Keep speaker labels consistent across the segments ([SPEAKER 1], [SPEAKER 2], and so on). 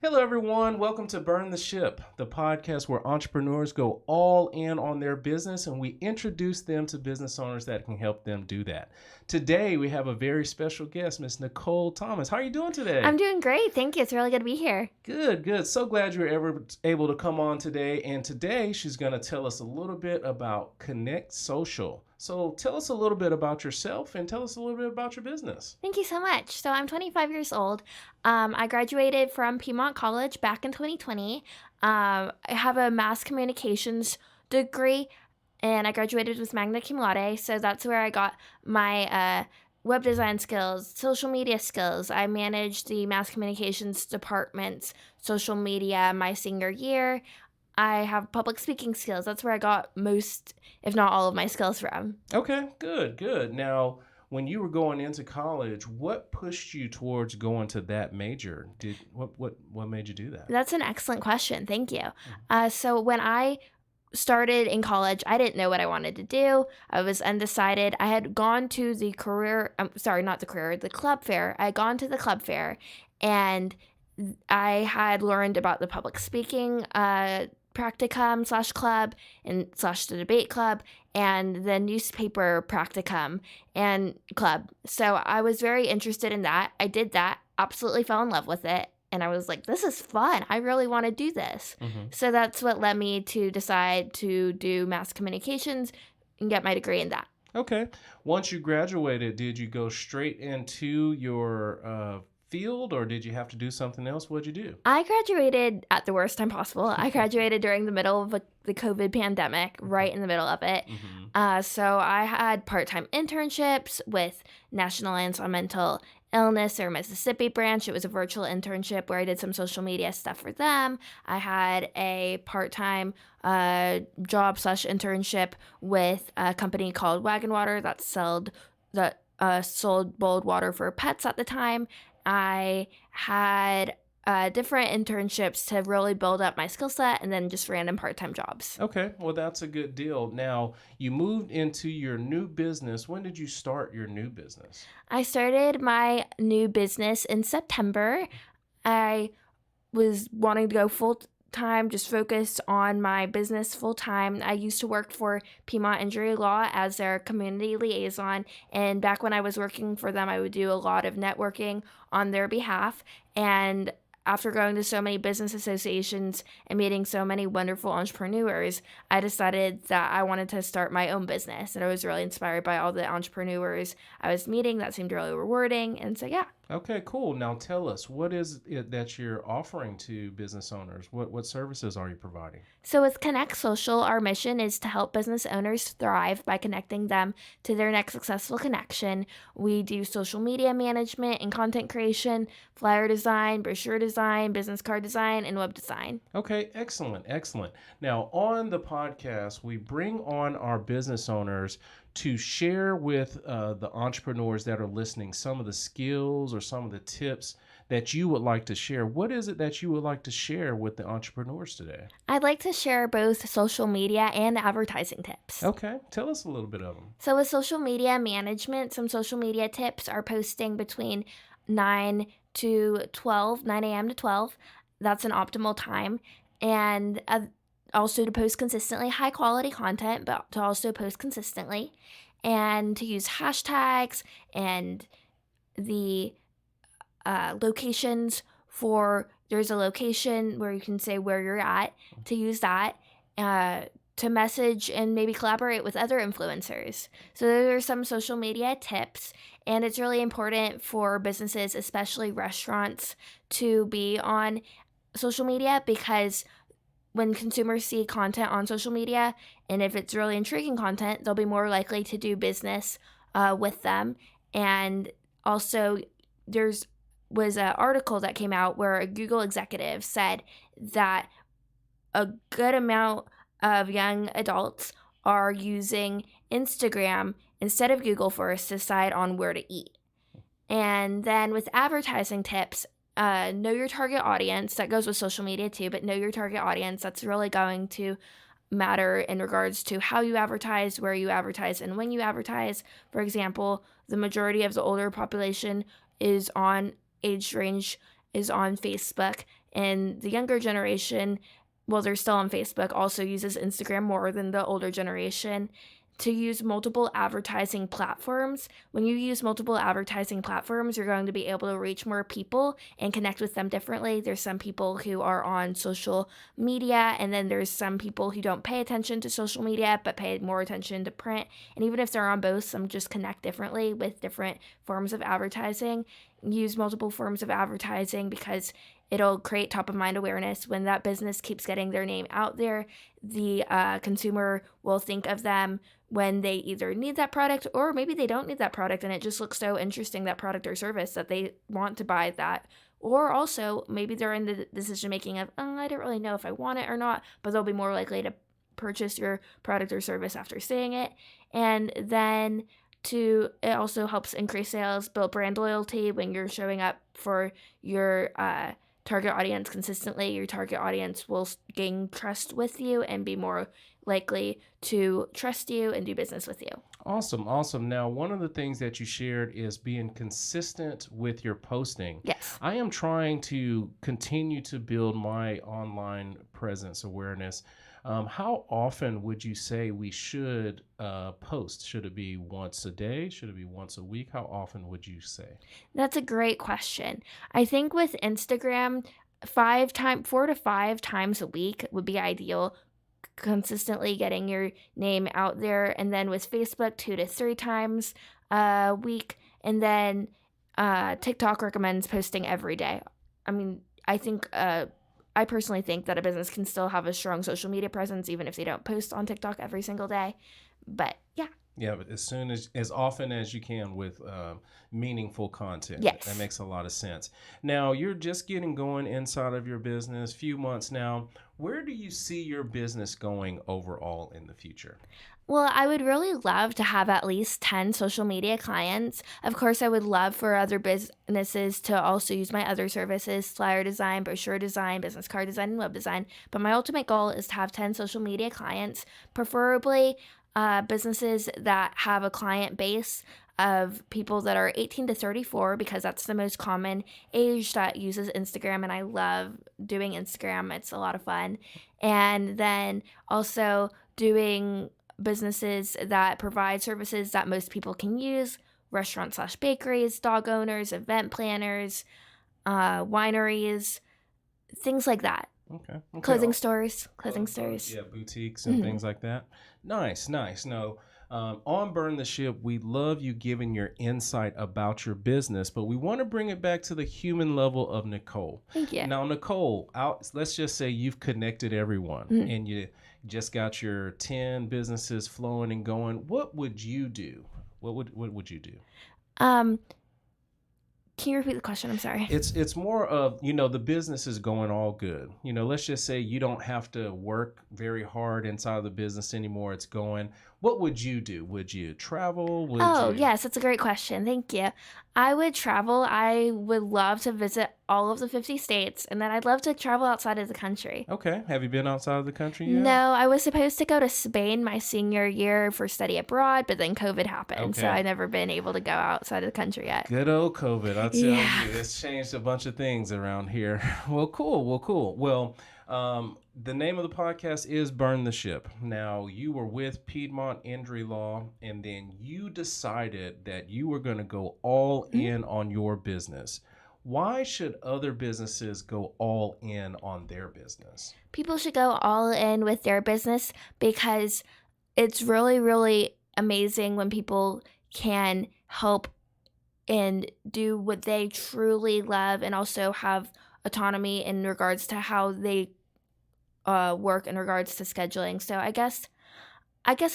[SPEAKER 1] Hello, everyone. Welcome to Burn the Ship, the podcast where entrepreneurs go all in on their business and we introduce them to business owners that can help them do that. Today, we have a very special guest, Miss Nicole Thomas. How are you doing today?
[SPEAKER 2] I'm doing great. Thank you. It's really good to be here.
[SPEAKER 1] Good, good. So glad you were ever able to come on today. And today, she's going to tell us a little bit about Connect Social. So tell us a little bit about yourself and tell us a little bit about your business.
[SPEAKER 2] Thank you so much. So I'm 25 years old. I graduated from Piedmont College back in 2020. I have a mass communications degree, and I graduated with magna cum laude. So that's where I got my web design skills, social media skills. I managed the mass communications department's social media my senior year. I have public speaking skills. That's where I got most, if not all, of my skills from.
[SPEAKER 1] Okay, good, good. Now, when you were going into college, what pushed you towards going to that major? What made you do that?
[SPEAKER 2] That's an excellent question. Thank you. So when I started in college, I didn't know what I wanted to do. I was undecided. I had gone to the the club fair. I had gone to the club fair and I had learned about the public speaking practicum slash club and slash the debate club and the newspaper practicum and club. So I was very interested in that. I did that, absolutely fell in love with it. And I was like, this is fun. I really want to do this.
[SPEAKER 1] Hmm.
[SPEAKER 2] So that's what led me to decide to do mass communications and get my degree in that.
[SPEAKER 1] Okay. Once you graduated, did you go straight into your field or did you have to do something else? What'd you do?
[SPEAKER 2] I graduated at the worst time possible. I graduated during the middle of the COVID pandemic, right in the middle of it. So I had part-time internships with National Alliance on Mental Illness, or Mississippi branch. It was a virtual internship where I did some social media stuff for them. I had a part-time job slash internship with a company called Wagon Water that sold boiled water for pets at the time. I had different internships to really build up my skill set and then just random part-time jobs.
[SPEAKER 1] Okay, well, that's a good deal. Now, you moved into your new business. When did you start your new business?
[SPEAKER 2] I started my new business in September. I was wanting to go full time, just focus on my business full time. I used to work for Piedmont Injury Law as their community liaison. And back when I was working for them, I would do a lot of networking on their behalf. And after going to so many business associations and meeting so many wonderful entrepreneurs, I decided that I wanted to start my own business. And I was really inspired by all the entrepreneurs I was meeting that seemed really rewarding. And so, yeah.
[SPEAKER 1] Okay, cool. Now tell us, what is it that you're offering to business owners? What services are you providing?
[SPEAKER 2] So, with Connect Social, our mission is to help business owners thrive by connecting them to their next successful connection. We do social media management and content creation, flyer design, brochure design, business card design, and web design.
[SPEAKER 1] Okay, excellent, excellent. Now, on the podcast, we bring on our business owners to share with the entrepreneurs that are listening some of the skills or some of the tips that you would like to share. What is it that you would like to share with the entrepreneurs today?
[SPEAKER 2] I'd like to share both social media and advertising tips.
[SPEAKER 1] Okay, tell us a little bit of them.
[SPEAKER 2] So, with social media management, some social media tips are posting between 9 to 12, 9 a.m. to 12. That's an optimal time. And also to post consistently, high quality content, but to also post consistently. And to use hashtags and the locations for, there's a location where you can say where you're at, to use that. To message and maybe collaborate with other influencers. So those are some social media tips, and it's really important for businesses, especially restaurants, to be on social media because when consumers see content on social media, and if it's really intriguing content, they'll be more likely to do business with them. And also, was an article that came out where a Google executive said that a good amount of young adults are using Instagram instead of Google first to decide on where to eat. And then with advertising tips, know your target audience. That goes with social media too, but know your target audience. That's really going to matter in regards to how you advertise, where you advertise, and when you advertise. For example, the majority of the older population is on age range is on Facebook And the younger generation, well, they're still on Facebook, also uses Instagram more than the older generation to use multiple advertising platforms. When you use multiple advertising platforms, you're going to be able to reach more people and connect with them differently. There's some people who are on social media, and then there's some people who don't pay attention to social media but pay more attention to print. And even if they're on both, some just connect differently with different forms of advertising. Use multiple forms of advertising because it'll create top of mind awareness. When that business keeps getting their name out there, the consumer will think of them when they either need that product or maybe they don't need that product and it just looks so interesting, that product or service, that they want to buy that. Or also maybe they're in the decision making of, I don't really know if I want it or not, but they'll be more likely to purchase your product or service after seeing it. And then it also helps increase sales, build brand loyalty. When you're showing up for your target audience consistently, your target audience will gain trust with you and be more likely to trust you and do business with you.
[SPEAKER 1] Awesome, awesome. Now, one of the things that you shared is being consistent with your posting.
[SPEAKER 2] Yes.
[SPEAKER 1] I am trying to continue to build my online presence awareness. How often would you say we should post? Should it be once a day? Should it be once a week? How often would you say?
[SPEAKER 2] That's a great question. I think with Instagram, 4 to 5 times a week would be ideal, consistently getting your name out there. And then with Facebook, 2 to 3 times a week. And then TikTok recommends posting every day. I mean, I personally think that a business can still have a strong social media presence even if they don't post on TikTok every single day. But yeah.
[SPEAKER 1] Yeah, but as often as you can with meaningful content.
[SPEAKER 2] Yes.
[SPEAKER 1] That makes a lot of sense. Now, you're just getting going inside of your business, few months now. Where do you see your business going overall in the future?
[SPEAKER 2] Well, I would really love to have at least 10 social media clients. Of course, I would love for other businesses to also use my other services, flyer design, brochure design, business card design, and web design. But my ultimate goal is to have 10 social media clients, preferably businesses that have a client base of people that are 18 to 34 because that's the most common age that uses Instagram, and I love doing Instagram. It's a lot of fun. And then also doing businesses that provide services that most people can use, restaurants/bakeries, dog owners, event planners, wineries, things like that.
[SPEAKER 1] Okay.
[SPEAKER 2] Clothing stores.
[SPEAKER 1] Yeah, boutiques and things like that. Nice. No, on Burn the Ship, we love you giving your insight about your business, but we want to bring it back to the human level of Nicole.
[SPEAKER 2] Thank you.
[SPEAKER 1] Now, Nicole, let's just say you've connected everyone and you just got your 10 businesses flowing and going. What would you do? What would you do?
[SPEAKER 2] Can you repeat the question? I'm sorry.
[SPEAKER 1] It's more of, the business is going all good. Let's just say you don't have to work very hard inside of the business anymore. It's going. What would you do? Would you travel?
[SPEAKER 2] Yes, that's a great question. Thank you. I would travel. I would love to visit all of the 50 states, and then I'd love to travel outside of the country.
[SPEAKER 1] Okay. Have you been outside of the country yet?
[SPEAKER 2] No, I was supposed to go to Spain my senior year for study abroad, but then COVID happened, so I've never been able to go outside of the country yet.
[SPEAKER 1] Good old COVID. I tell you, it's changed a bunch of things around here. Well, cool. Well, the name of the podcast is Burn the Ship. Now, you were with Piedmont Injury Law, and then you decided that you were going to go all in on your business. Why should other businesses go all in on their business?
[SPEAKER 2] People should go all in with their business because it's really, really amazing when people can help and do what they truly love and also have autonomy in regards to how they work in regards to scheduling. So I guess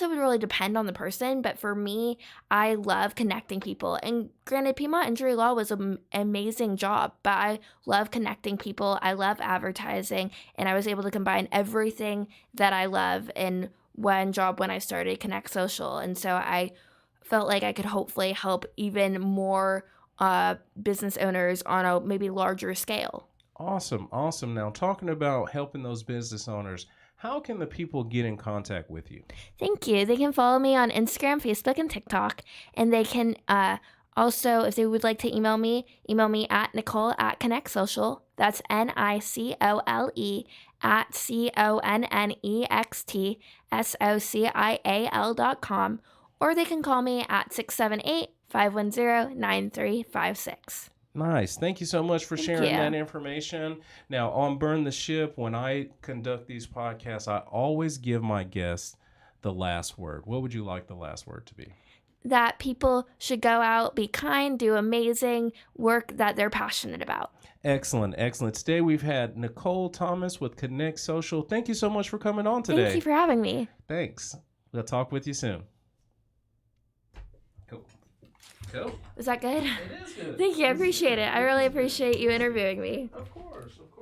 [SPEAKER 2] it would really depend on the person, but for me, I love connecting people. And granted, Piedmont Injury Law was an amazing job, but I love connecting people. I love advertising, and I was able to combine everything that I love in one job when I started Connect Social. And so I felt like I could hopefully help even more business owners on a maybe larger scale.
[SPEAKER 1] Awesome. Now, talking about helping those business owners, how can the people get in contact with you?
[SPEAKER 2] Thank you. They can follow me on Instagram, Facebook, and TikTok, and they can Also, if they would like to email me at Nicole@ConnectSocial. That's NICOLE at ConnectSocial.com. Or they can call me at 678-510-9356.
[SPEAKER 1] Nice. Thank you so much for sharing
[SPEAKER 2] you.
[SPEAKER 1] that information. Now, on Burn the Ship, when I conduct these podcasts, I always give my guests the last word. What would you like the last word to be?
[SPEAKER 2] That people should go out, be kind, do amazing work that they're passionate about.
[SPEAKER 1] Excellent, excellent. Today we've had Nicole Thomas with Connect Social. Thank you so much for coming on today.
[SPEAKER 2] Thank you for having me.
[SPEAKER 1] Thanks. We'll talk with you soon. Cool.
[SPEAKER 2] Was that good?
[SPEAKER 1] It is good.
[SPEAKER 2] Thank you. I appreciate it. I really appreciate you interviewing me.
[SPEAKER 1] Of course, of course.